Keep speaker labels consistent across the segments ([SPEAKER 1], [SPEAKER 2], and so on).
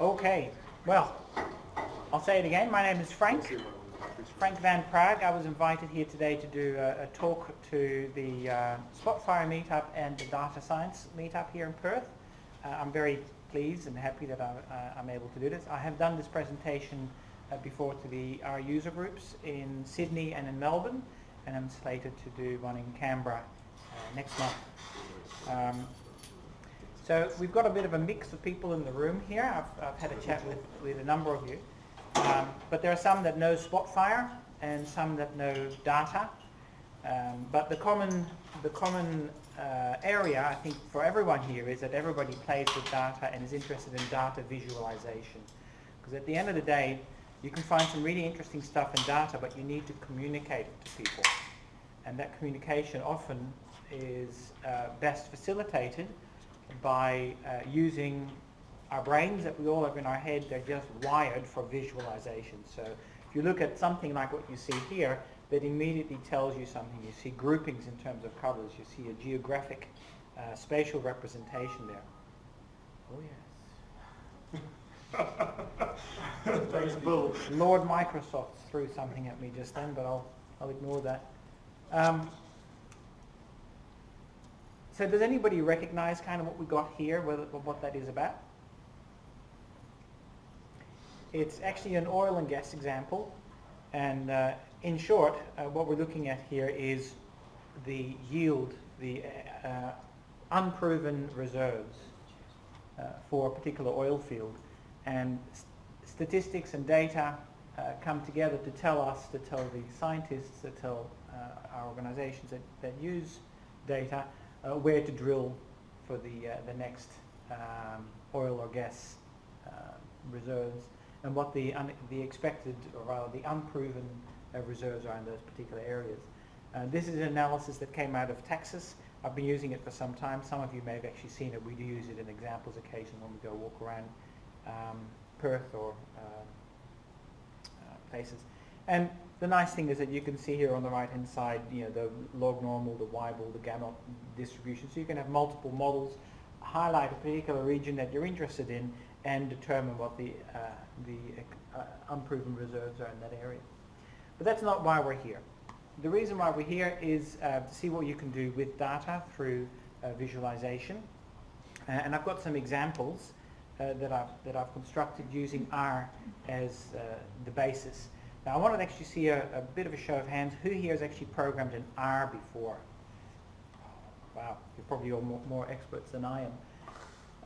[SPEAKER 1] Okay, well, I'll say it again. My name is Frank Van Praag. I was invited here today to do a talk to the Spotfire Meetup and the Data Science Meetup here in Perth. I'm very pleased and happy that I'm able to do this. I have done this presentation before to our user groups in Sydney and in Melbourne, and I'm slated to do one in Canberra next month. So we've got a bit of a mix of people in the room here. I've had a chat with a number of you. But there are some that know Spotfire and some that know data. But the common area, I think, for everyone here is that everybody plays with data and is interested in data visualization. Because at the end of the day, you can find some really interesting stuff in data, but you need to communicate it to people. And that communication often is best facilitated by using our brains that we all have in our head. They're just wired for visualization. So if you look at something like what you see here, that immediately tells you something. You see groupings in terms of colors. You see a geographic spatial representation there. Oh yes. Lord Microsoft threw something at me just then, but I'll ignore that. So does anybody recognize kind of what we got here, what that is about? It's actually an oil and gas example, and in short, what we're looking at here is the yield, the unproven reserves for a particular oil field. And statistics and data come together to tell the scientists, to tell our organizations that use data where to drill for the next oil or gas reserves, and what the expected, or rather the unproven reserves are in those particular areas. This is an analysis that came out of Texas. I've been using it for some time. Some of you may have actually seen it. We do use it in examples occasionally when we go walk around Perth or places. And the nice thing is that you can see here on the right hand side, the log normal, the Weibull, the gamma distribution. So you can have multiple models, highlight a particular region that you're interested in, and determine what the unproven reserves are in that area. But that's not why we're here. The reason why we're here is to see what you can do with data through visualization. And I've got some examples that I've constructed using R as the basis. Now I wanted to actually see a bit of a show of hands. Who here has actually programmed in R before? Wow, you're probably all more experts than I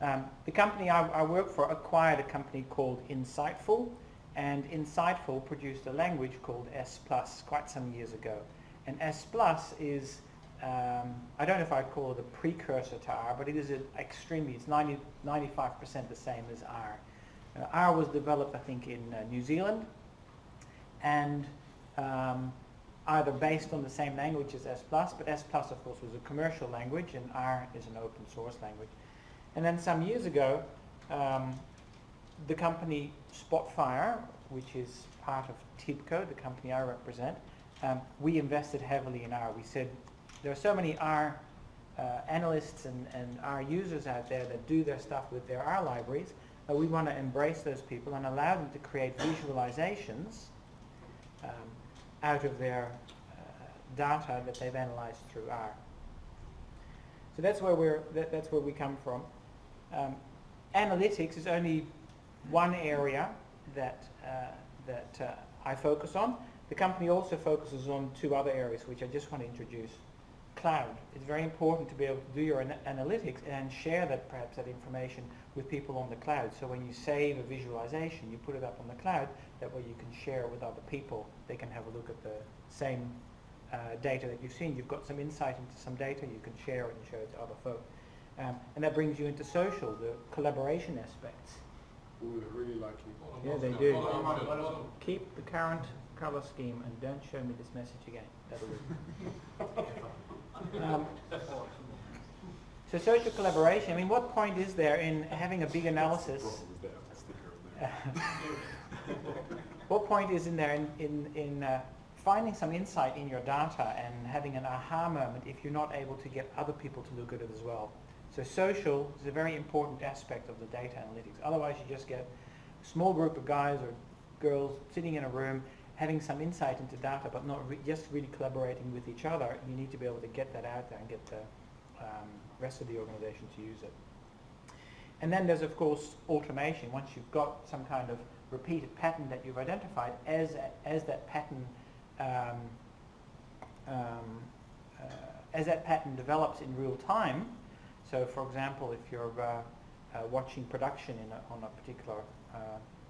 [SPEAKER 1] am. The company I work for acquired a company called Insightful, and Insightful produced a language called S+, quite some years ago. And S+ is, I don't know if I'd call it a precursor to R, but it is it's 95% the same as R. R was developed, I think, in New Zealand, and either based on the same language as S+, but S+, of course, was a commercial language, and R is an open source language. And then some years ago, the company Spotfire, which is part of TIBCO, the company I represent, we invested heavily in R. We said there are so many R analysts and R users out there that do their stuff with their R libraries. We want to embrace those people and allow them to create visualizations out of their data that they've analyzed through R. So that's where we come from. Analytics is only one area that I focus on. The company also focuses on two other areas, which I just want to introduce. Cloud. It's very important to be able to do your analytics and share that information with people on the cloud. So when you save a visualization, you put it up on the cloud. That way you can share it with other people. They can have a look at the same data that you've seen. You've got some insight into some data. You can share it and show it to other folk. And that brings you into social, the collaboration aspects.
[SPEAKER 2] We would really like you.
[SPEAKER 1] Yeah, they do. Keep the current color scheme and don't show me this message again. That'll do. So social collaboration, I mean, what point is there in having a big analysis? What point is in there in finding some insight in your data and having an aha moment if you're not able to get other people to look at it as well? So social is a very important aspect of the data analytics. Otherwise you just get a small group of guys or girls sitting in a room having some insight into data but not just really collaborating with each other. You need to be able to get that out there and get the rest of the organization to use it. And then there's of course automation. Once you've got some kind of repeated pattern that you've identified, as that pattern develops in real time. So for example, if you're watching production on a particular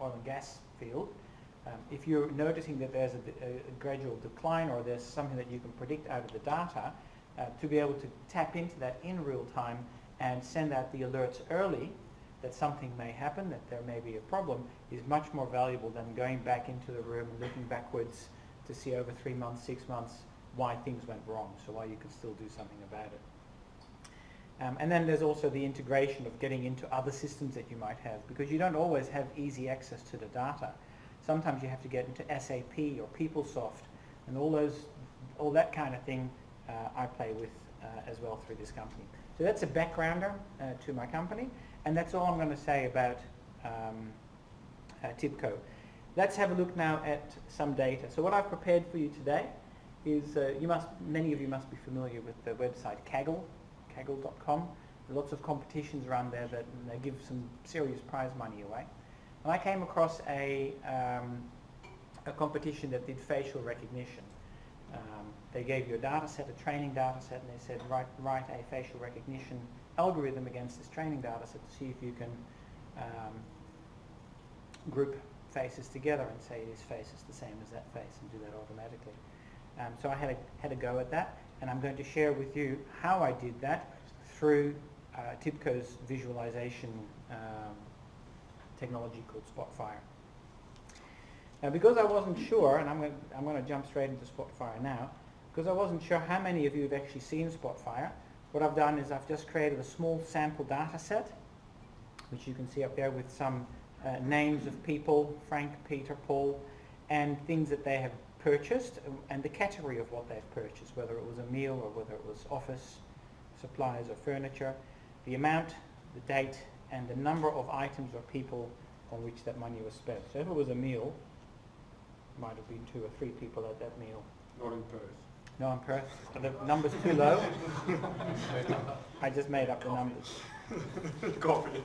[SPEAKER 1] oil and gas field, if you're noticing that there's a gradual decline or there's something that you can predict out of the data, to be able to tap into that in real time and send out the alerts early that something may happen, that there may be a problem, is much more valuable than going back into the room and looking backwards to see over 3 months, 6 months, why things went wrong, so why you could still do something about it. And then there's also the integration of getting into other systems that you might have, because you don't always have easy access to the data. Sometimes you have to get into SAP or PeopleSoft and all that kind of thing I play with as well through this company. So that's a backgrounder to my company, and that's all I'm going to say about TIBCO. Let's have a look now at some data. So what I've prepared for you today is, many of you must be familiar with the website Kaggle.com. There's lots of competitions around there that they give some serious prize money away. And I came across a competition that did facial recognition. They gave you a data set, a training data set, and they said write a facial recognition algorithm against this training data set to see if you can group faces together and say this face is the same as that face and do that automatically. So I had a go at that, and I'm going to share with you how I did that through TIBCO's visualization technology called Spotfire. Now, because I wasn't sure, and I'm going to jump straight into Spotfire now, because I wasn't sure how many of you have actually seen Spotfire, what I've done is I've just created a small sample data set, which you can see up there with some names of people, Frank, Peter, Paul, and things that they have purchased, and the category of what they've purchased, whether it was a meal or whether it was office supplies or furniture, the amount, the date, and the number of items or people on which that money was spent. So if it was a meal, might have been 2 or 3 people at that meal.
[SPEAKER 2] Not in Perth.
[SPEAKER 1] No, in Perth. Are the numbers too low? I just made up the numbers.
[SPEAKER 2] Coffee.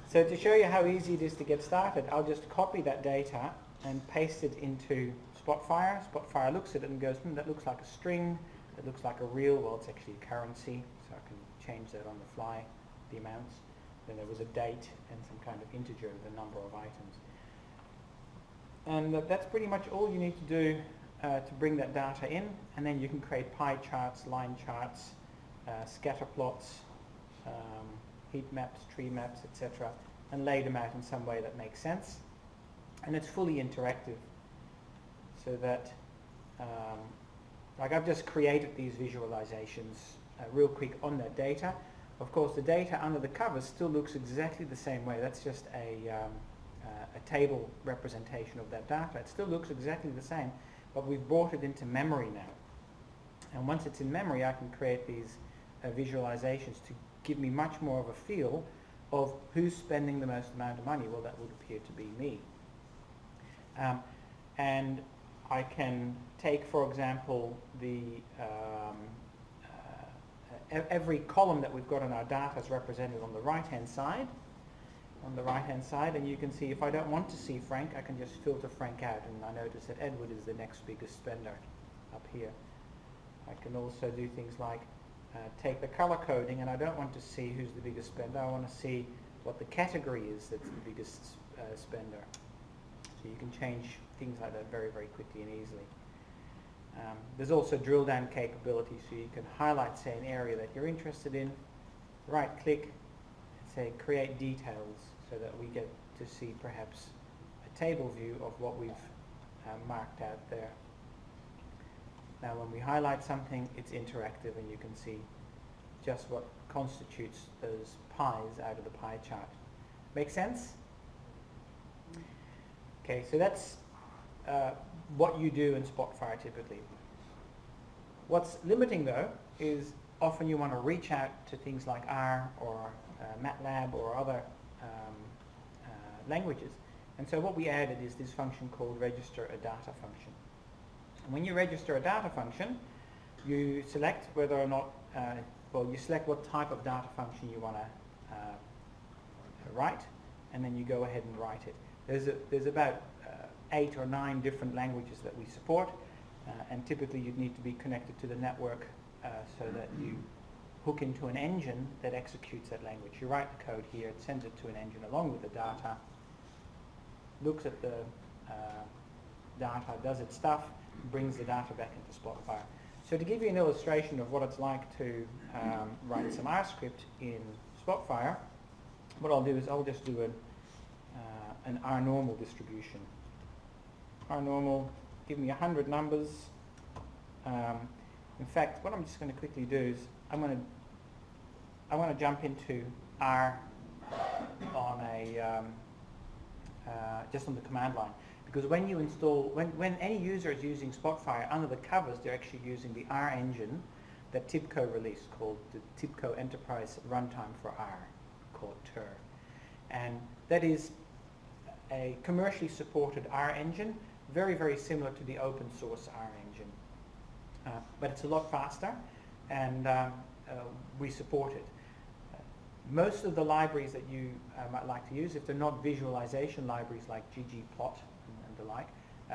[SPEAKER 1] So to show you how easy it is to get started, I'll just copy that data and paste it into Spotfire. Spotfire looks at it and goes, that looks like a string, that looks like a real, well it's actually a currency, so I can change that on the fly, the amounts. Then there was a date and some kind of integer, the number of items. And that's pretty much all you need to do to bring that data in, and then you can create pie charts, line charts, scatter plots, heat maps, tree maps, etc., and lay them out in some way that makes sense. And it's fully interactive, so that like I've just created these visualizations real quick on that data. Of course, the data under the covers still looks exactly the same way. That's just a table representation of that data. It still looks exactly the same, but we've brought it into memory now. And once it's in memory, I can create these visualizations to give me much more of a feel of who's spending the most amount of money. Well, that would appear to be me. And I can take, for example, the every column that we've got in our data is represented on the right-hand side. And you can see if I don't want to see Frank, I can just filter Frank out, and I notice that Edward is the next biggest spender up here. I can also do things like take the color coding, and I don't want to see who's the biggest spender. I want to see what the category is that's the biggest spender. So you can change things like that very, very quickly and easily. There's also drill down capability, so you can highlight, say, an area that you're interested in, right click, and say create details, so that we get to see perhaps a table view of what we've marked out there. Now when we highlight something, it's interactive, and you can see just what constitutes those pies out of the pie chart. Make sense? Okay, so that's what you do in Spotfire typically. What's limiting though is often you want to reach out to things like R or MATLAB or other languages. And so what we added is this function called register a data function. And when you register a data function, you select whether or not, you select what type of data function you want to write, and then you go ahead and write it. There's about 8 or 9 different languages that we support, and typically you'd need to be connected to the network so that you hook into an engine that executes that language. You write the code here, it sends it to an engine along with the data, looks at the data, does its stuff, brings the data back into Spotfire. So to give you an illustration of what it's like to write some R script in Spotfire, what I'll do is I'll just do an R normal distribution. R normal, give me 100 numbers. In fact, what I'm just going to quickly do is I want to jump into R on a just on the command line, because when you install, when any user is using Spotfire, under the covers they're actually using the R engine that TIBCO released, called the TIBCO Enterprise Runtime for R, called TER, and that is a commercially supported R engine, very, very similar to the open source R engine, but it's a lot faster, and we support it. Most of the libraries that you might like to use, if they're not visualization libraries like ggplot and the like,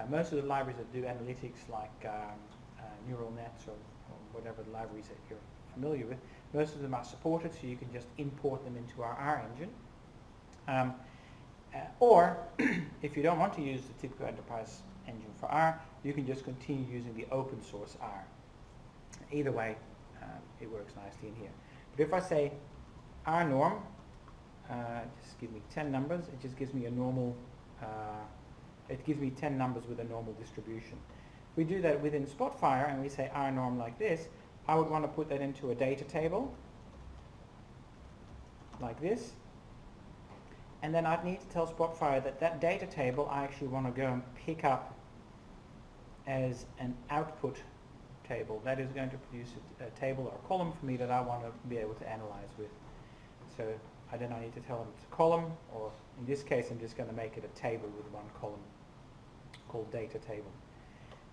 [SPEAKER 1] most of the libraries that do analytics like neural nets or whatever the libraries that you're familiar with, most of them are supported, so you can just import them into our R engine. Or if you don't want to use the TIBCO Enterprise engine for R, you can just continue using the open source R. Either way, it works nicely in here. But if I say R norm, just give me 10 numbers, it just gives me a normal, it gives me 10 numbers with a normal distribution. If we do that within Spotfire and we say R norm like this, I would want to put that into a data table, like this. And then I'd need to tell Spotfire that that data table I actually want to go and pick up as an output table. That is going to produce a table or a column for me that I want to be able to analyze with. So I then I need to tell them it's a column, or in this case I'm just going to make it a table with one column called data table.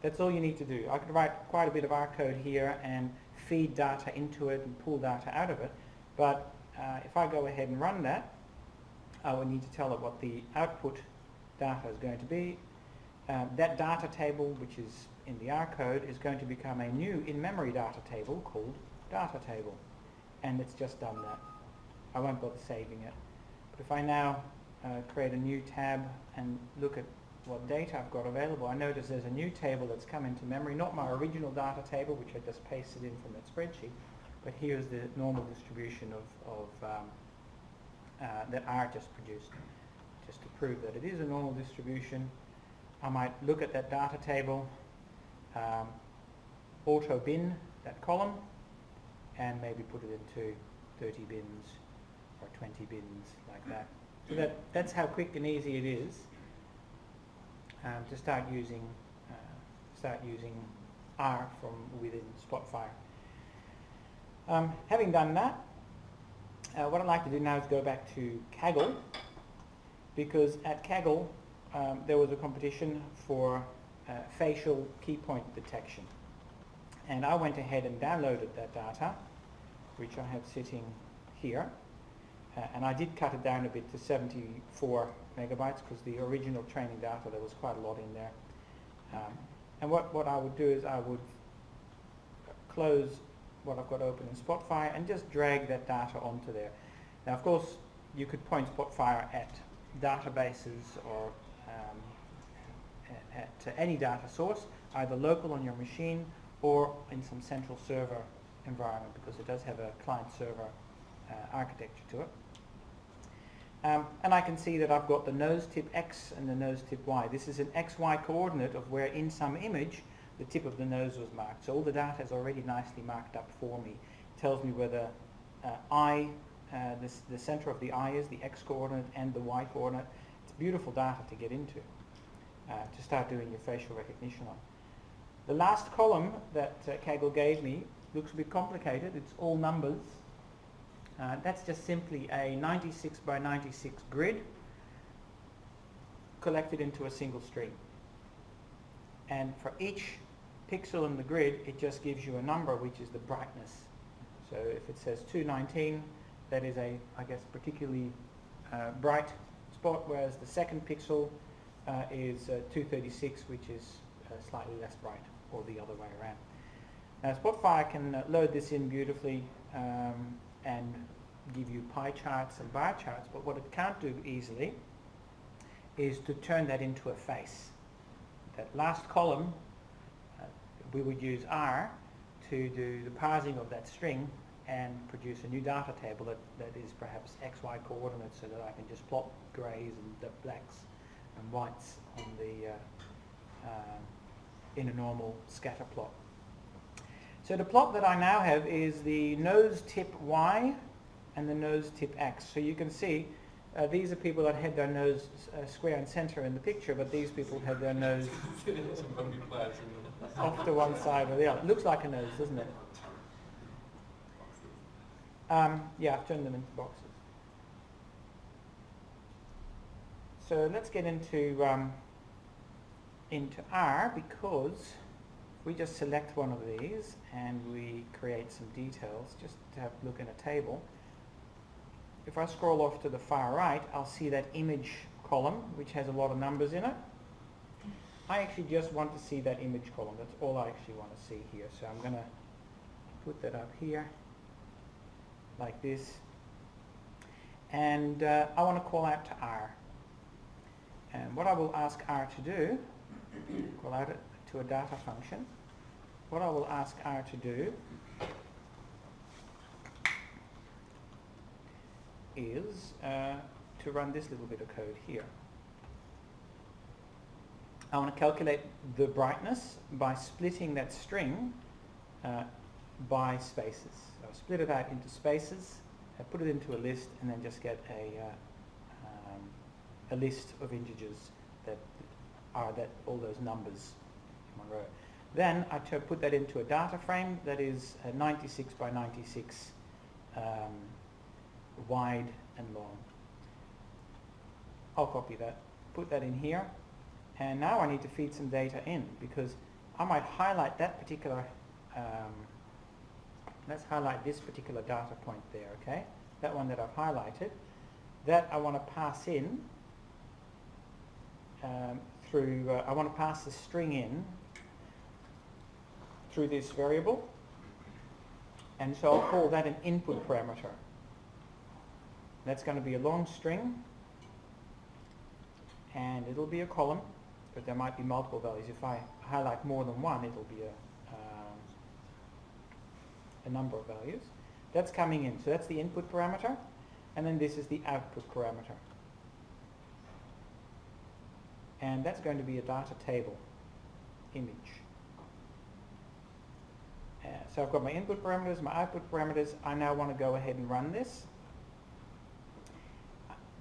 [SPEAKER 1] That's all you need to do. I could write quite a bit of R code here and feed data into it and pull data out of it, but if I go ahead and run that, I would need to tell it what the output data is going to be. That data table, which is in the R code, is going to become a new in-memory data table called data table, and it's just done that. I won't bother saving it. But if I now create a new tab and look at what data I've got available, I notice there's a new table that's come into memory, not my original data table, which I just pasted in from that spreadsheet, but here's the normal distribution of that R just produced. Just to prove that it is a normal distribution, I might look at that data table, auto bin that column, and maybe put it into 30 bins or 20 bins, like that. So that's how quick and easy it is to start using R from within Spotfire. Having done that, what I'd like to do now is go back to Kaggle, because at Kaggle there was a competition for facial key point detection, and I went ahead and downloaded that data, which I have sitting here, and I did cut it down a bit to 74 megabytes because the original training data, there was quite a lot in there. And what I would do is I would close what I've got open in Spotfire and just drag that data onto there. Now, of course, you could point Spotfire at databases or at any data source, either local on your machine or in some central server environment, because it does have a client-server architecture to it. And I can see that I've got the nose tip X and the nose tip Y. This is an XY coordinate of where in some image the tip of the nose was marked. So all the data is already nicely marked up for me. It tells me where the the center of the eye is, the X coordinate and the Y coordinate. It's beautiful data to get into, to start doing your facial recognition on. The last column that Kaggle gave me, looks a bit complicated. It's all numbers. That's just simply a 96 by 96 grid collected into a single string. And for each pixel in the grid, it just gives you a number, which is the brightness. So if it says 219, that is a, I guess, particularly bright spot, whereas the second pixel is 236, which is slightly less bright, or the other way around. Now Spotfire can load this in beautifully and give you pie charts and bar charts, but what it can't do easily is to turn that into a face. That last column, we would use R to do the parsing of that string and produce a new data table that is perhaps XY coordinates, so that I can just plot greys and the blacks and whites on the in a normal scatter plot. So the plot that I now have is the nose tip Y and the nose tip X. So you can see these are people that had their nose square and center in the picture, but these people have their nose off to one side or the other. It looks like a nose, doesn't it? Yeah, I've turned them into boxes. So let's get into R, because if we just select one of these and we create some details, just to have a look in a table. If I scroll off to the far right, I'll see that image column, which has a lot of numbers in it. I actually just want to see that image column. That's all I actually want to see here. So I'm going to put that up here, like this. And I want to call out to R. And what I will ask R to do, call out to a data function. What I will ask R to do is to run this little bit of code here. I want to calculate the brightness by splitting that string by spaces. I'll split it out into spaces, put it into a list, and then just get a list of integers that are all those numbers in one row. Then I put that into a data frame that is 96 by 96 wide and long. I'll copy that, put that in here, and now I need to feed some data in, because I might highlight that particular, let's highlight this particular data point there, okay? That one that I've highlighted, that I want to pass in through, I want to pass the string in through this variable, and so I'll call that an input parameter. That's going to be a long string, and it'll be a column, but there might be multiple values. If I highlight more than one, it'll be a number of values. That's coming in, so that's the input parameter, and then this is the output parameter. And that's going to be a data table image. So I've got my input parameters, my output parameters. I now want to go ahead and run this.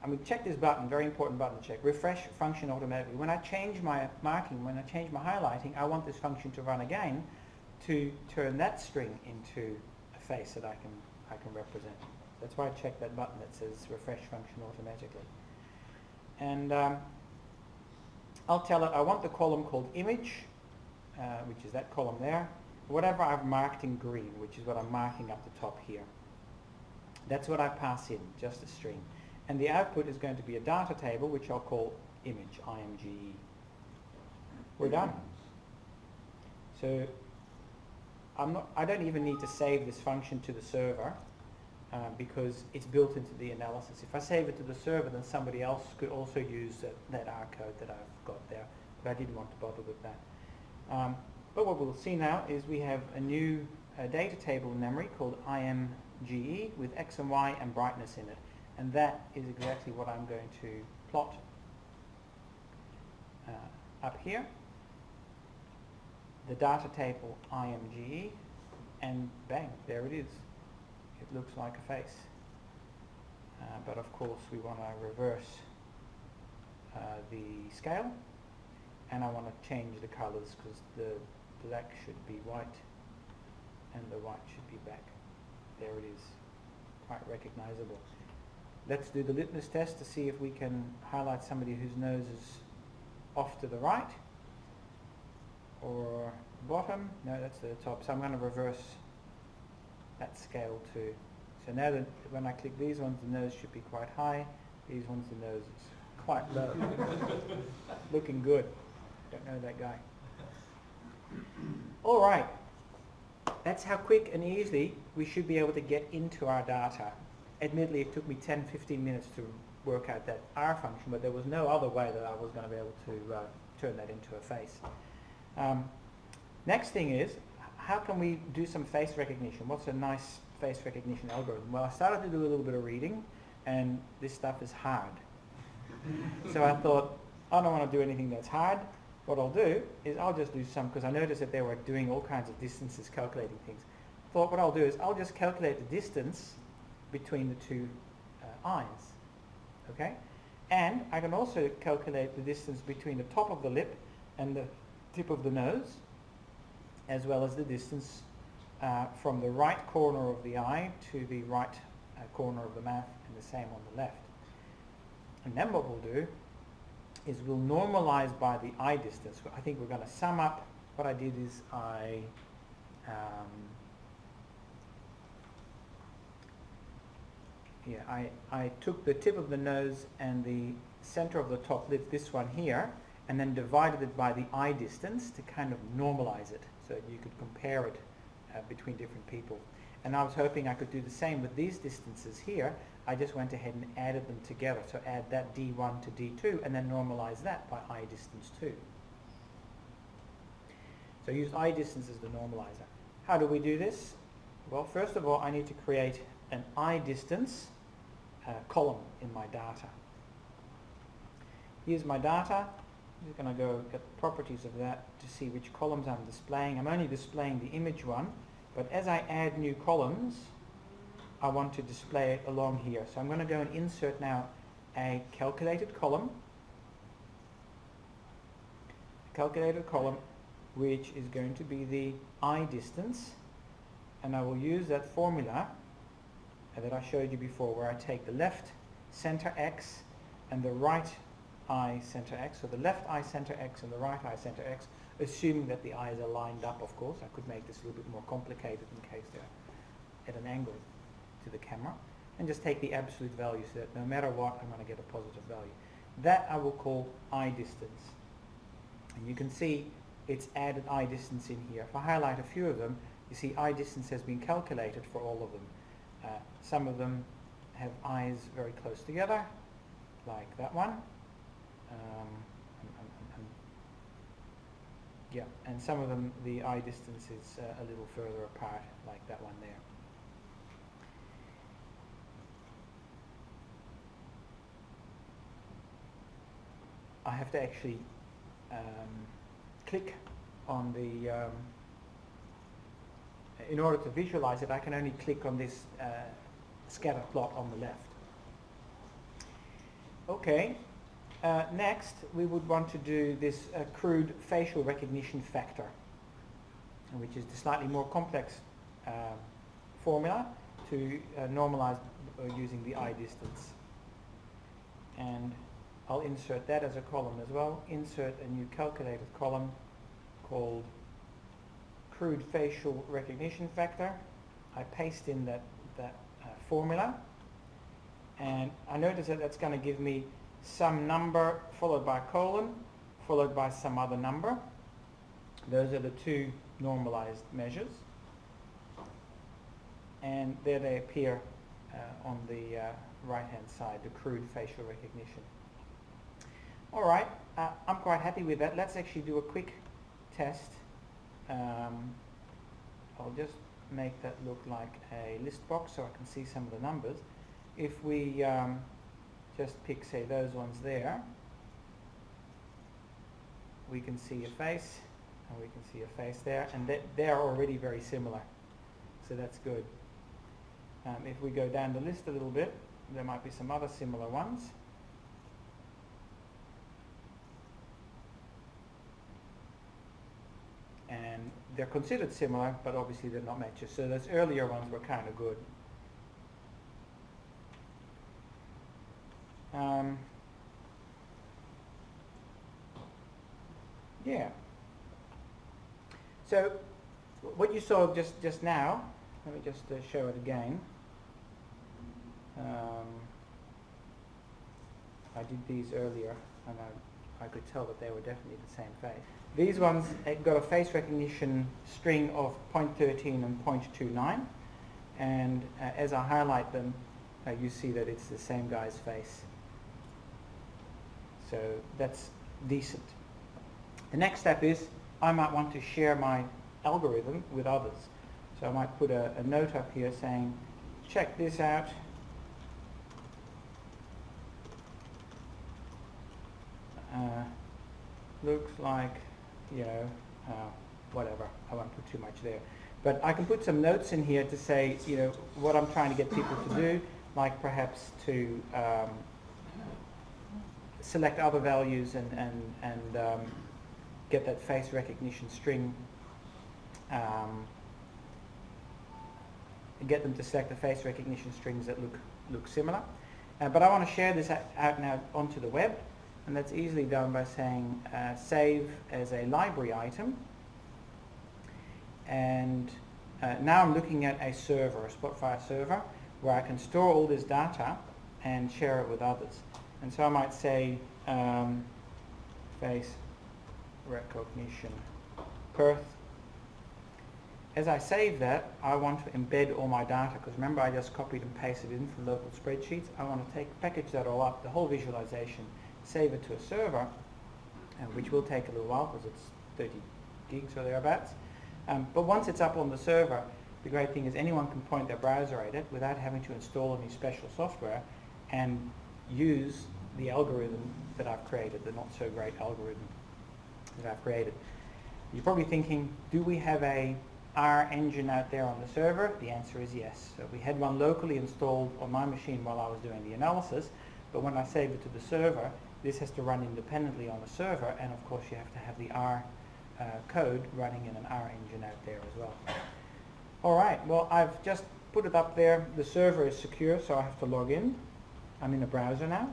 [SPEAKER 1] I'm going to check this button, very important button to check. Refresh function automatically. When I change my marking, when I change my highlighting, I want this function to run again to turn that string into a face that I can represent. That's why I check that button that says refresh function automatically. And I'll tell it I want the column called image, which is that column there. Whatever I've marked in green, which is what I'm marking up the top here. That's what I pass in, just a string. And the output is going to be a data table, which I'll call image, imge. We're done. So I don't even need to save this function to the server because it's built into the analysis. If I save it to the server, then somebody else could also use that R code that I've got there, but I didn't want to bother with that. But what we'll see now is we have a new data table in memory called imge with x and y and brightness in it. And that is exactly what I'm going to plot up here. The data table imge, and bang, there it is. It looks like a face. But of course we want to reverse the scale, and I want to change the colors because the black should be white and the right should be back. There it is, quite recognizable. Let's do the litmus test to see if we can highlight somebody whose nose is off to the right or bottom. No, that's the top. So I'm going to reverse that scale too. So now that when I click these ones, the nose should be quite high. These ones, the nose is quite low. Looking good. Don't know that guy. All right. That's how quick and easily we should be able to get into our data. Admittedly, it took me 10-15 minutes to work out that R function, but there was no other way that I was going to be able to turn that into a face. Next thing is, how can we do some face recognition? What's a nice face recognition algorithm? Well, I started to do a little bit of reading, and this stuff is hard. So I thought, I don't want to do anything that's hard. What I'll do is I'll just do some, because I noticed that they were doing all kinds of distances, calculating things. Thought what I'll do is I'll just calculate the distance between the two eyes, okay? And I can also calculate the distance between the top of the lip and the tip of the nose, as well as the distance from the right corner of the eye to the right corner of the mouth, and the same on the left. And then what we'll do is we'll normalize by the eye distance. I think we're going to sum up. What I did is I took the tip of the nose and the center of the top lip, this one here, and then divided it by the eye distance to kind of normalize it so that you could compare it between different people. And I was hoping I could do the same with these distances here. I just went ahead and added them together. So add that D1 to D2 and then normalize that by eye distance too. So use eye distance as the normalizer. How do we do this? Well, first of all, I need to create an eye distance column in my data. Here's my data. I'm just going to go get the properties of that to see which columns I'm displaying. I'm only displaying the image one, but as I add new columns, I want to display it along here. So I'm going to go and insert now a calculated column. Which is going to be the eye distance, and I will use that formula that I showed you before, where I take the left center X and the right eye center X, so the left eye center X and the right eye center X, assuming that the eyes are lined up, of course. I could make this a little bit more complicated in case they're at an angle to the camera, and just take the absolute value so that no matter what, I'm going to get a positive value. That I will call eye distance. And you can see it's added eye distance in here. If I highlight a few of them, you see eye distance has been calculated for all of them. Some of them have eyes very close together, like that one. Yeah, and some of them the eye distance is a little further apart, like that one there. I have to actually click on the, in order to visualize it, I can only click on this scatter plot on the left. Okay, next we would want to do this crude facial recognition factor, which is the slightly more complex formula to normalize using the eye distance. And I'll insert that as a column as well. Insert a new calculated column called crude facial recognition factor. I paste in that formula, and I notice that that's going to give me some number followed by a colon followed by some other number. Those are the two normalized measures, and there they appear on the right hand side, the crude facial recognition. Alright, I'm quite happy with that. Let's actually do a quick test. I'll just make that look like a list box so I can see some of the numbers. If we just pick, say, those ones there, we can see a face, and we can see a face there, and they're already very similar, so that's good. If we go down the list a little bit, there might be some other similar ones. And they're considered similar, but obviously they're not matches. So those earlier ones were kind of good. Yeah. So what you saw just now, let me just show it again. I did these earlier, and I could tell that they were definitely the same face. These ones got a face recognition string of 0.13 and 0.29, and as I highlight them, you see that it's the same guy's face. So that's decent. The next step is I might want to share my algorithm with others. So I might put a note up here saying, check this out. Looks like, you know, whatever. I won't put too much there. But I can put some notes in here to say, you know, what I'm trying to get people to do, like perhaps to select other values and get that face recognition string, get them to select the face recognition strings that look similar. But I want to share this out now onto the web, and that's easily done by saying save as a library item. And now I'm looking at a server, a Spotfire server, where I can store all this data and share it with others. And so I might say face recognition Perth. As I save that, I want to embed all my data, because remember I just copied and pasted in from local spreadsheets. I want to package that all up, the whole visualization, save it to a server, which will take a little while because it's 30 gigs or thereabouts. But once it's up on the server, the great thing is anyone can point their browser at it without having to install any special software and use the algorithm that I've created, the not so great algorithm that I've created. You're probably thinking, do we have a R engine out there on the server? The answer is yes. So we had one locally installed on my machine while I was doing the analysis, but when I save it to the server, this has to run independently on the server, and of course you have to have the R code running in an R engine out there as well. Alright, well I've just put it up there. The server is secure, so I have to log in. I'm in a browser now.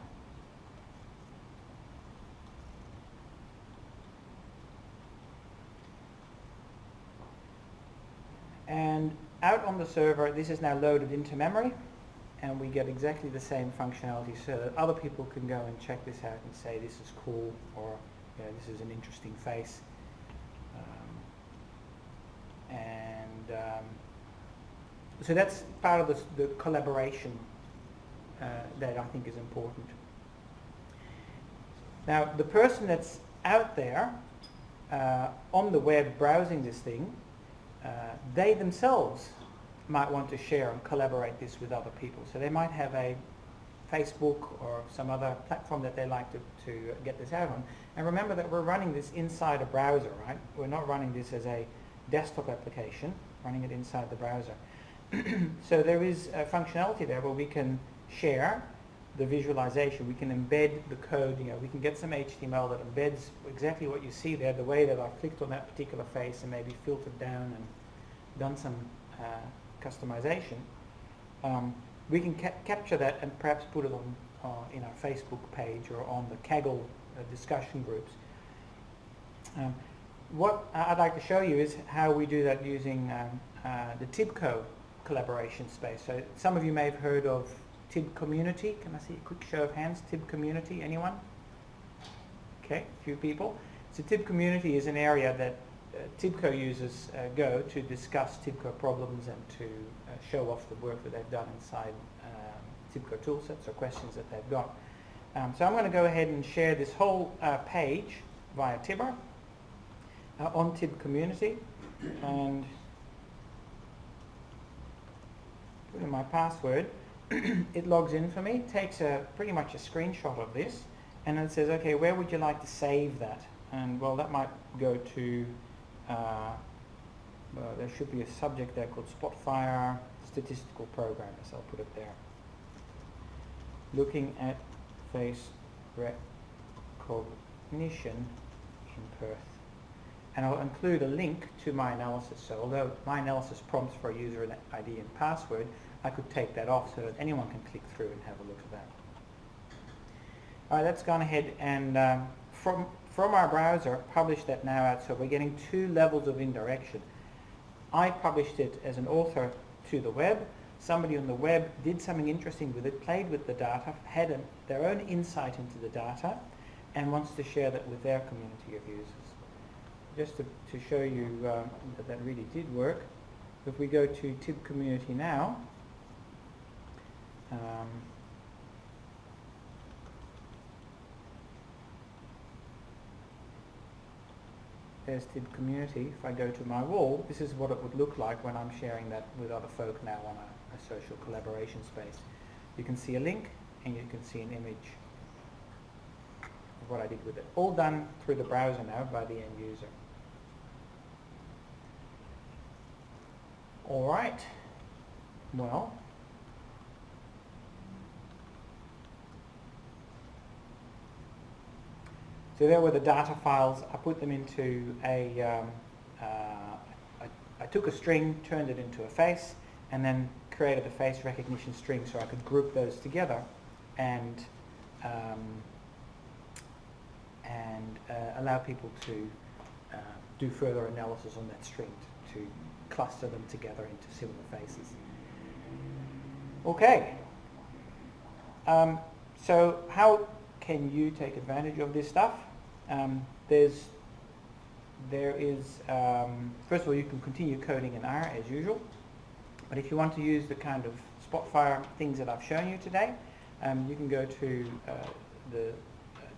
[SPEAKER 1] And out on the server, this is now loaded into memory, and we get exactly the same functionality so that other people can go and check this out and say this is cool, or you know, this is an interesting face. So that's part of the collaboration that I think is important. Now, the person that's out there on the web browsing this thing, they themselves might want to share and collaborate this with other people. So they might have a Facebook or some other platform that they like to get this out on. And remember that we're running this inside a browser, right? We're not running this as a desktop application, running it inside the browser. So there is a functionality there where we can share the visualization. We can embed the code. You know, we can get some HTML that embeds exactly what you see there, the way that I've clicked on that particular face and maybe filtered down and done some customization. We can capture that and perhaps put it on in our Facebook page or on the Kaggle discussion groups. What I'd like to show you is how we do that using the TIBCO collaboration space. So some of you may have heard of TIB Community. Can I see a quick show of hands? TIB Community, anyone? Okay, a few people. So TIB Community is an area that TIBCO users go to discuss TIBCO problems and to show off the work that they've done inside TIBCO toolsets or questions that they've got. So I'm going to go ahead and share this whole page via Tibber on TIB Community, and put in my password. It logs in for me, takes pretty much a screenshot of this, and then says, okay, where would you like to save that? And well, that might go to, well, there should be a subject there called Spotfire Statistical Programmers. I'll put it there. Looking at face recognition in Perth. and I'll include a link to my analysis. So although my analysis prompts for a user ID and password, I could take that off so that anyone can click through and have a look at that. All right, let's go ahead and from our browser, publish that now out. So we're getting 2 levels of indirection. I published it as an author to the web. Somebody on the web did something interesting with it, played with the data, had their own insight into the data, and wants to share that with their community of users. Just to show you that really did work, if we go to TIB Community now, there's TIB Community. If I go to my wall, this is what it would look like when I'm sharing that with other folk now on a social collaboration space. You can see a link and you can see an image of what I did with it. All done through the browser now by the end user. All right. Well, so there were the data files. I put them into I took a string, turned it into a face, and then created a face recognition string so I could group those together and allow people to do further analysis on that string to cluster them together into similar faces. Okay. So how can you take advantage of this stuff? There is first of all, you can continue coding in R as usual, but if you want to use the kind of Spotfire things that I've shown you today, you can go to the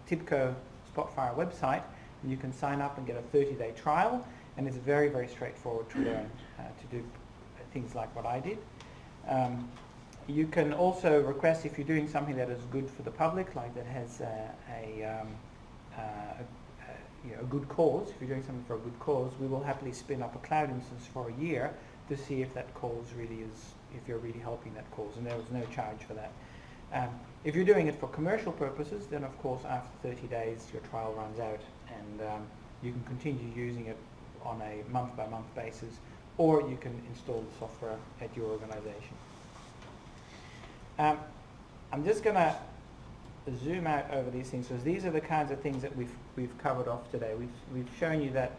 [SPEAKER 1] TIBCO Spotfire website and you can sign up and get a 30-day trial, and it's very, very straightforward to learn to do things like what I did. You can also request, if you're doing something that is good for the public, like that has a good cause. If you're doing something for a good cause, we will happily spin up a cloud instance for a year to see if that cause really is, if you're really helping that cause, and there was no charge for that. If you're doing it for commercial purposes, then of course after 30 days your trial runs out, and you can continue using it on a month-by-month basis, or you can install the software at your organization. I'm just going to zoom out over these things, because these are the kinds of things that we've covered off today. We've shown you that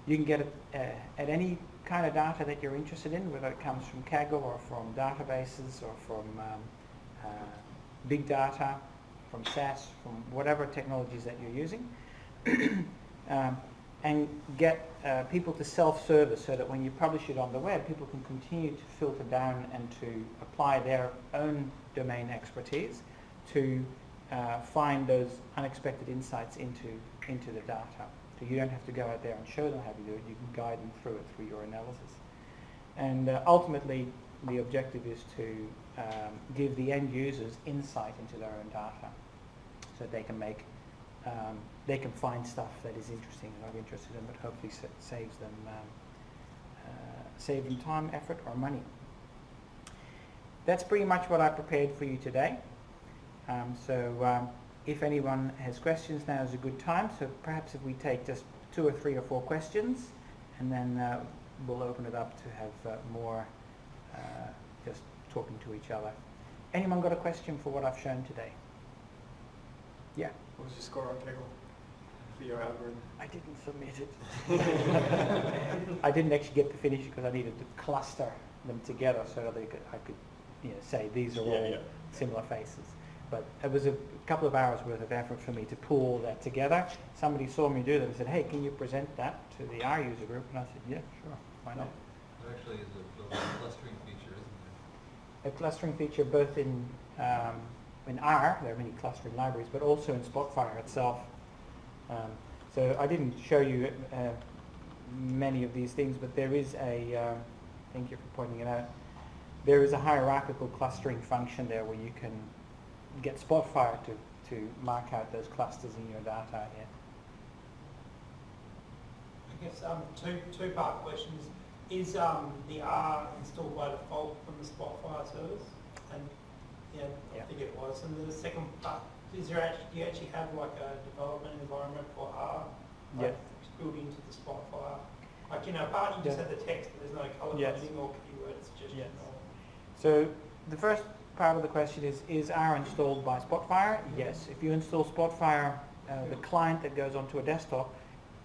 [SPEAKER 1] you can get it at any kind of data that you're interested in, whether it comes from Kaggle or from databases or from big data, from SAS, from whatever technologies that you're using, and get people to self-service so that when you publish it on the web, people can continue to filter down and to apply their own domain expertise to find those unexpected insights into the data. So you don't have to go out there and show them how to do it, you can guide them through it through your analysis. And ultimately, the objective is to give the end users insight into their own data so they can make they can find stuff that is interesting and of interest to them, but hopefully saves them time, effort, or money. That's pretty much what I prepared for you today. If anyone has questions, now is a good time. So perhaps if we take just 2 or 3 or 4 questions, and then we'll open it up to have more just talking to each other. Anyone got a question for what I've shown today? Yeah.
[SPEAKER 2] What was your score on Kaggle for your algorithm?
[SPEAKER 1] I didn't submit it. I didn't actually get to finish it because I needed to cluster them together so that I could say these are all similar faces. But it was a couple of hours worth of effort for me to pull all that together. Somebody saw me do that and said, hey, can you present that to the R user group? And I said, yeah, sure, why not?
[SPEAKER 3] There actually is a clustering feature, isn't there?
[SPEAKER 1] A clustering feature both in R, there are many clustering libraries, but also in Spotfire itself. So I didn't show you many of these things, but there is a, thank you for pointing it out, there is a hierarchical clustering function there where you can get Spotfire to mark out those clusters in your data. Yeah.
[SPEAKER 4] I guess two-part questions. Is the R installed by default from the Spotfire service? And I think it was. And then the second part, do you actually have like a development environment for R?
[SPEAKER 1] Yeah.
[SPEAKER 4] built into the Spotfire? Like, you know, apart you just have the text, but there's no colour
[SPEAKER 1] Yes.
[SPEAKER 4] coding or keyword suggestion.
[SPEAKER 1] Yes.
[SPEAKER 4] Or...
[SPEAKER 1] So the first part of the question is R installed by Spotfire? Yes. If you install Spotfire, the client that goes onto a desktop,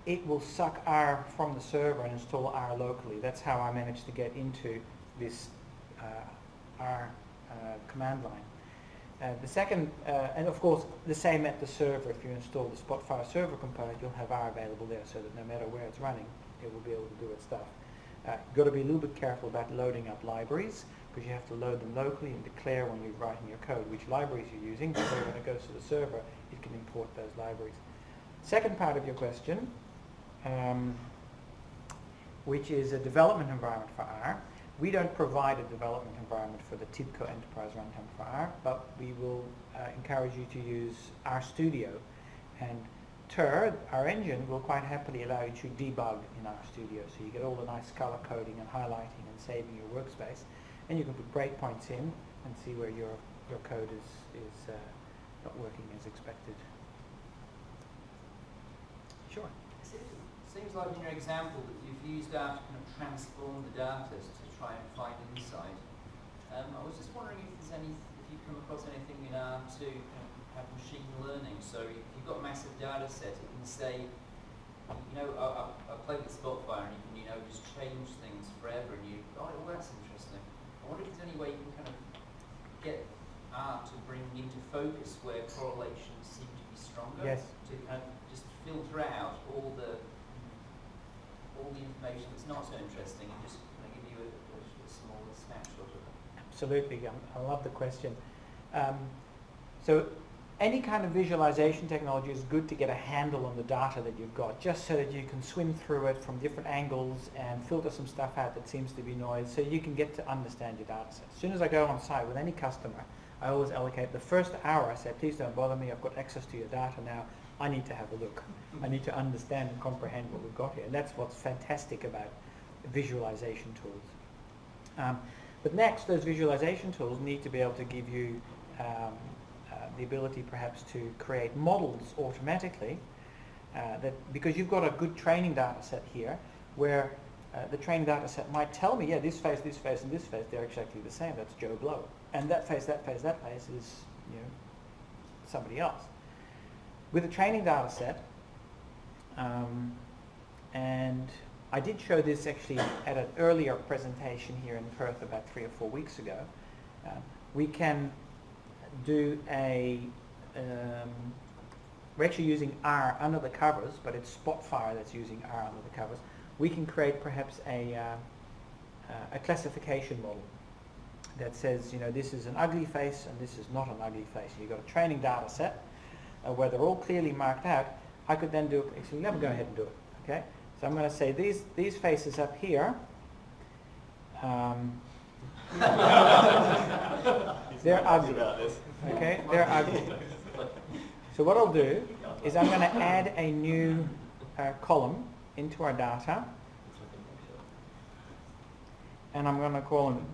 [SPEAKER 1] it will suck R from the server and install R locally. That's how I managed to get into this R command line. The second, and of course the same at the server. If you install the Spotfire server component, you'll have R available there, so that no matter where it's running, it will be able to do its stuff. You've got to be a little bit careful about loading up libraries, because you have to load them locally and declare when you're writing your code which libraries you're using, so when it goes to the server, it can import those libraries. Second part of your question, which is a development environment for R. We don't provide a development environment for the TIBCO Enterprise Runtime for R, but we will encourage you to use RStudio. And TER, our engine, will quite happily allow you to debug in RStudio. So you get all the nice color coding and highlighting and saving your workspace. And you can put breakpoints in and see where your code is not working as expected. Sure.
[SPEAKER 5] Seems like in your example that you've used R to kind of transform the data to try and find insight. I was just wondering if you've come across anything in R to kind of have machine learning. So if you've got a massive data set, it can say, you know, I played with Spotfire and you can, you know, just change things forever, and you, oh, well, that's interesting. I wonder if there's any way you can kind of get R to bring into focus where correlations seem to be stronger.
[SPEAKER 1] Yes.
[SPEAKER 5] To kind of just filter out all the information that's not so interesting and just kind of give you a small snapshot of it.
[SPEAKER 1] Absolutely, I love the question. So any kind of visualization technology is good to get a handle on the data that you've got, just so that you can swim through it from different angles and filter some stuff out that seems to be noise, so you can get to understand your data set. As soon as I go on site with any customer, I always allocate the first hour. I say, please don't bother me, I've got access to your data now. I need to have a look. I need to understand and comprehend what we've got here. And that's what's fantastic about visualization tools. But next, those visualization tools need to be able to give you the ability perhaps to create models automatically, because you've got a good training data set here, where the training data set might tell me, yeah, this face, and this face, they're exactly the same. That's Joe Blow. And that face is, you know, somebody else. With a training data set, and I did show this actually at an earlier presentation here in Perth about 3 or 4 weeks ago, we can do we're actually using R under the covers, but it's Spotfire that's using R under the covers. We can create perhaps a classification model that says, you know, this is an ugly face and this is not an ugly face. You've got a training data set where they're all clearly marked out. I could then do, actually let me go ahead and do it, okay? So I'm going to say these faces up here, they're ugly, okay? They're ugly. So what I'll do is I'm going to add a new column into our data, and I'm going to call him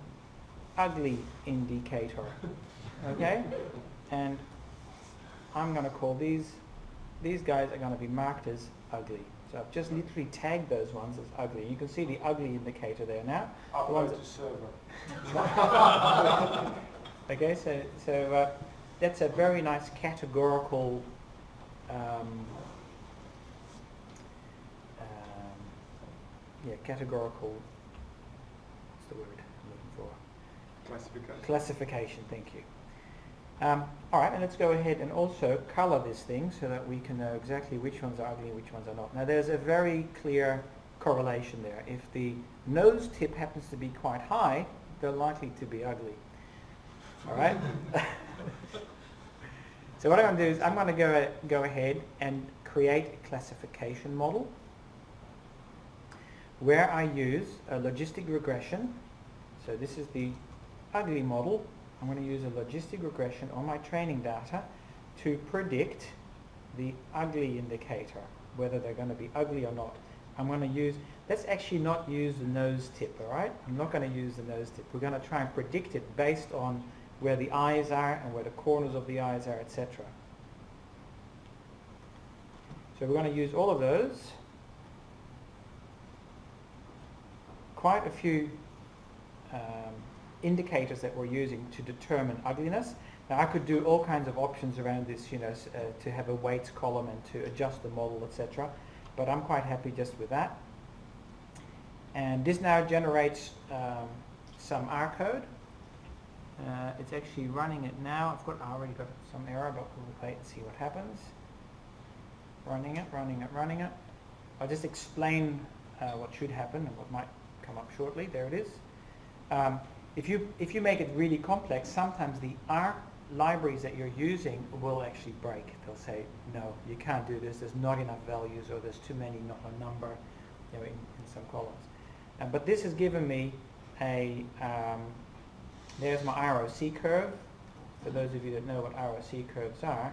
[SPEAKER 1] ugly indicator, okay? And I'm going to call these guys are going to be marked as ugly. So I've just literally tagged those ones as ugly. You can see the ugly indicator there now.
[SPEAKER 2] Upload to server.
[SPEAKER 1] Okay, so that's a very nice categorical categorical, what's the word I'm looking for?
[SPEAKER 2] Classification.
[SPEAKER 1] Classification, thank you. All right, and let's go ahead and also color this thing so that we can know exactly which ones are ugly and which ones are not. Now there's a very clear correlation there. If the nose tip happens to be quite high, they're likely to be ugly. All right? So what I'm going to do is I'm going to go ahead and create a classification model where I use a logistic regression. So this is the ugly model. I'm going to use a logistic regression on my training data to predict the ugly indicator, whether they're going to be ugly or not. I'm going to use, let's actually not use the nose tip, all right? I'm not going to use the nose tip. We're going to try and predict it based on where the eyes are and where the corners of the eyes are, etc. So we're going to use all of those. quite a few indicators that we're using to determine ugliness. Now I could do all kinds of options around this, to have a weights column and to adjust the model, etc. But I'm quite happy just with that. And this now generates some R code. It's actually running it now. I already got some error, but we'll wait and see what happens. Running it. I'll just explain what should happen and what might come up shortly. There it is. If you make it really complex, sometimes the R libraries that you're using will actually break. They'll say, no, you can't do this. There's not enough values, or there's too many, not a number, in some columns. But this has given me a. There's my ROC curve. For those of you that know what ROC curves are,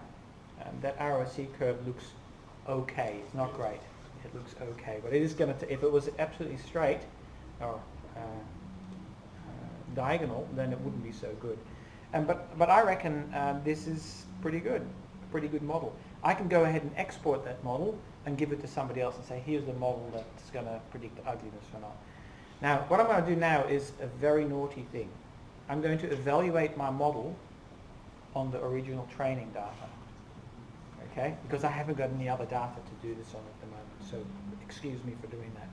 [SPEAKER 1] that ROC curve looks okay. It's not great. It looks okay, but it is going to. If it was absolutely straight or diagonal, then it wouldn't be so good. But I reckon this is pretty good. A pretty good model. I can go ahead and export that model and give it to somebody else and say, here's the model that's going to predict ugliness or not. Now, what I'm going to do now is a very naughty thing. I'm going to evaluate my model on the original training data, okay? Because I haven't got any other data to do this on at the moment, so excuse me for doing that.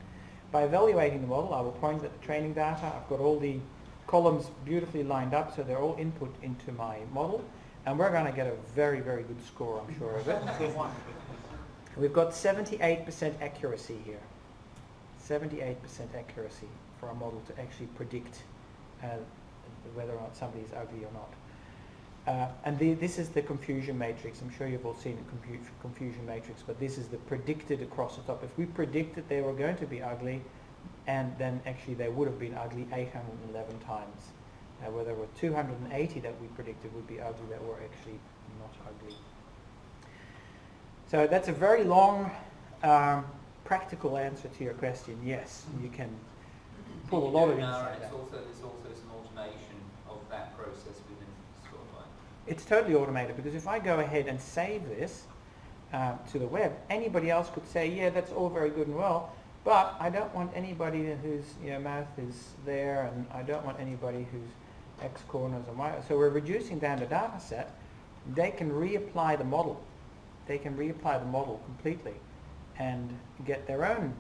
[SPEAKER 1] By evaluating the model, I will point at the training data. I've got all the columns beautifully lined up, so they're all input into my model, and we're going to get a very, very good score, I'm sure of it. We've got 78% accuracy here. 78% accuracy for a model to actually predict whether or not somebody is ugly or not. And this is the confusion matrix. I'm sure you've all seen the confusion matrix, but this is the predicted across the top. If we predicted they were going to be ugly, and then actually they would have been ugly 811 times. Where there were 280 that we predicted would be ugly that were actually not ugly. So that's a very long practical answer to your question. Yes, you can pull a lot of insight out.
[SPEAKER 5] There's also some automation of that process within Spotfire.
[SPEAKER 1] It's totally automated, because if I go ahead and save this to the web, anybody else could say, yeah, that's all very good and well, but I don't want anybody whose mouth is there, and I don't want anybody whose X corners are Y. So we're reducing down the data set. They can reapply the model. They can reapply the model completely and get their own,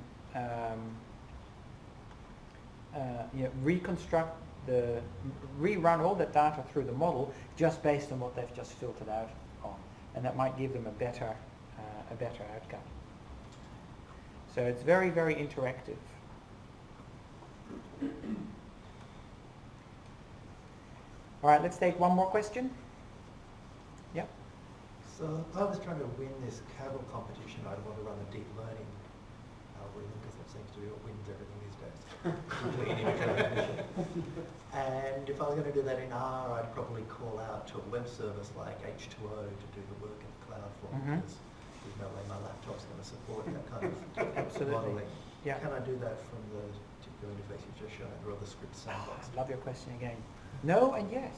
[SPEAKER 1] rerun all that data through the model just based on what they've just filtered out on, and that might give them a better outcome. So it's very, very interactive. All right, let's take one more question. Yep.
[SPEAKER 6] So I was trying to win this Kaggle competition. I want to run a deep learning algorithm, because that seems to be what wins everything these days, particularly in image recognition. And if I was going to do that in R, I'd probably call out to a web service like H2O to do the work in the cloud for me, because there's no way my laptop's going to support that kind of modeling.
[SPEAKER 1] Yeah.
[SPEAKER 6] Can I do that from the typical interface you've just shown, or the script sandbox?
[SPEAKER 1] Love your question again. No and yes.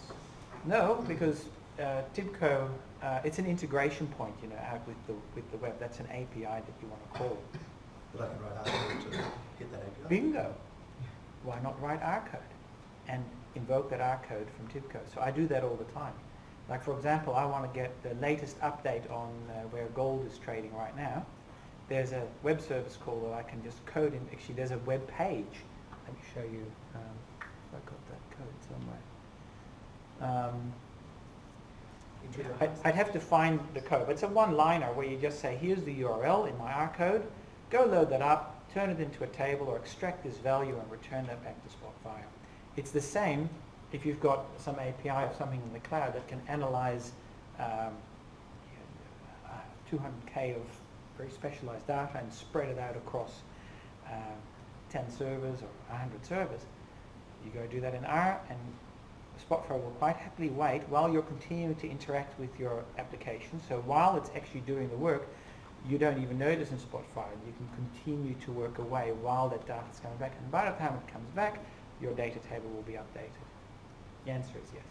[SPEAKER 1] No, because TIBCO, it's an integration point, out with the web. That's an API that you want to call.
[SPEAKER 6] But I can write R code to hit that API.
[SPEAKER 1] Bingo. Why not write R code and invoke that R code from TIBCO? So I do that all the time. Like, for example, I want to get the latest update on where gold is trading right now. There's a web service call that I can just code in. Actually, there's a web page. Let me show you. I've got that code somewhere. I'd have to find the code. But it's a one-liner where you just say, here's the URL in my R code. Go load that up, turn it into a table, or extract this value and return that back to Spotfire. It's the same if you've got some API or something in the cloud that can analyze 200K of very specialized data and spread it out across 10 servers or 100 servers. You go do that in R, and Spotfire will quite happily wait while you're continuing to interact with your application. So while it's actually doing the work, you don't even notice in Spotfire. You can continue to work away while that data is coming back. And by the time it comes back, your data table will be updated. The answer is yes.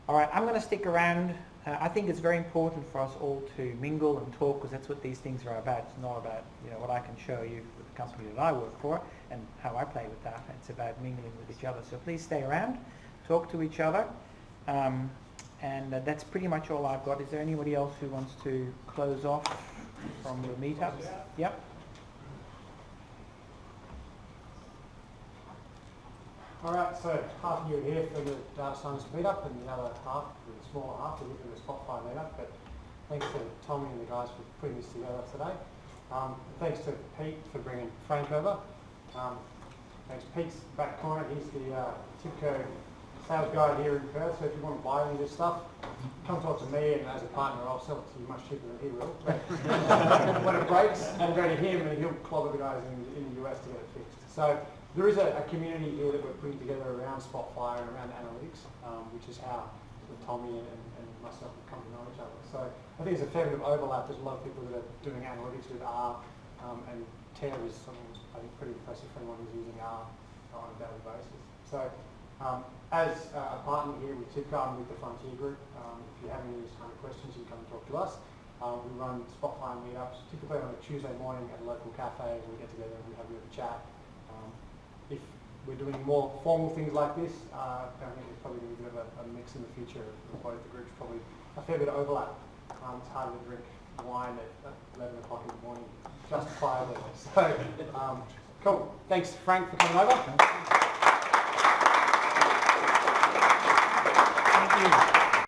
[SPEAKER 1] All right, I'm going to stick around I think it's very important for us all to mingle and talk, because that's what these things are about. It's not about, you know, what I can show you with the company that I work for and how I play with data. It's about mingling with each other. So please stay around, talk to each other, and that's pretty much all I've got. Is there anybody else who wants to close off from the meetups? Yep.
[SPEAKER 7] All right, so half of you are here for the Data Science Meetup, and the other half, the smaller half, are here for the Spotfire Meetup. But thanks to Tommy and the guys for putting this together today. Thanks to Pete for bringing Frank over. Thanks, Pete's back corner. He's the Tipco sales guy here in Perth. So if you want to buy any of this stuff, come talk to me, and as a partner, I'll sell it to you much cheaper than he will. But when it breaks, we'll go to him, and he'll clobber the guys in the US to get it fixed. So there is a community here that we're putting together around Spotfire and around analytics, which is how Tommy and myself have come to know each other. So I think there's a fair bit of overlap. There's a lot of people that are doing analytics with R, and TER is something that's, I think, pretty impressive for anyone who's using R on a daily basis. So as a partner here with Tipco and with the Frontier Group, if you have any of these kind of questions, you can come and talk to us. We run Spotfire meetups typically on a Tuesday morning at a local cafe, and we get together and we have a bit of a chat. If we're doing more formal things like this, I think there's probably going to be a bit of a mix in the future of both the groups, probably a fair bit of overlap. It's harder to drink wine at 11 o'clock in the morning, justifiably. So, cool. Thanks, Frank, for coming over.
[SPEAKER 1] Thank you.